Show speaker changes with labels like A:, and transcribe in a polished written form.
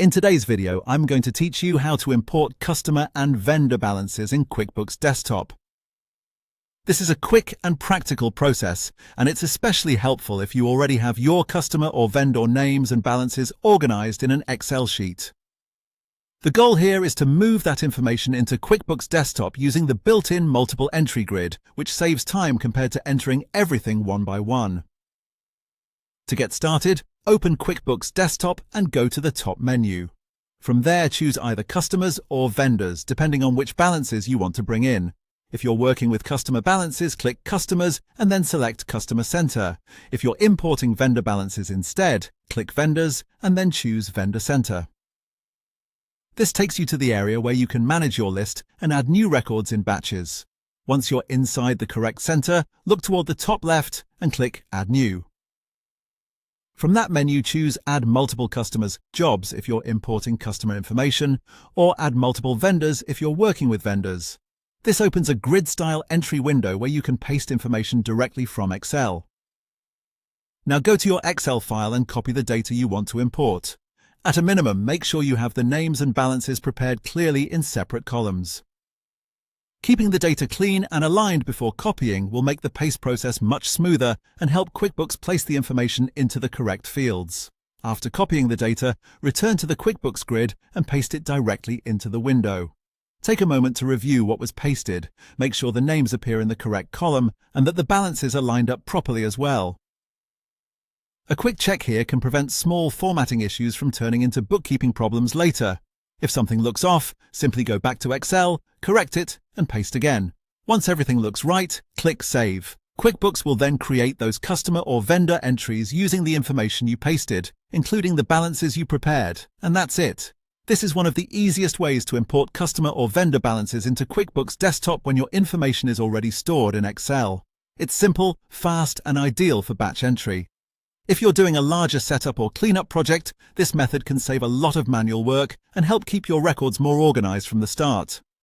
A: In today's video, I'm going to teach you how to import customer and vendor balances in QuickBooks Desktop. This is a quick and practical process, and it's especially helpful if you already have your customer or vendor names and balances organized in an Excel sheet. The goal here is to move that information into QuickBooks Desktop using the built-in multiple entry grid, which saves time compared to entering everything one by one. To get started, open QuickBooks Desktop and go to the top menu. From there, choose either customers or vendors, depending on which balances you want to bring in. If you're working with customer balances, click Customers and then select Customer Center. If you're importing vendor balances instead, click Vendors and then choose Vendor Center. This takes you to the area where you can manage your list and add new records in batches. Once you're inside the correct center, look toward the top left and click Add New. From that menu, choose Add Multiple Customers, Jobs if you're importing customer information, or Add Multiple Vendors if you're working with vendors. This opens a grid-style entry window where you can paste information directly from Excel. Now go to your Excel file and copy the data you want to import. At a minimum, make sure you have the names and balances prepared clearly in separate columns. Keeping the data clean and aligned before copying will make the paste process much smoother and help QuickBooks place the information into the correct fields. After copying the data, return to the QuickBooks grid and paste it directly into the window. Take a moment to review what was pasted, make sure the names appear in the correct column and that the balances are lined up properly as well. A quick check here can prevent small formatting issues from turning into bookkeeping problems later. If something looks off, simply go back to Excel, correct it, and paste again. Once everything looks right, click Save. QuickBooks will then create those customer or vendor entries using the information you pasted, including the balances you prepared, and that's it. This is one of the easiest ways to import customer or vendor balances into QuickBooks Desktop when your information is already stored in Excel. It's simple, fast, and ideal for batch entry. If you're doing a larger setup or cleanup project, this method can save a lot of manual work and help keep your records more organized from the start.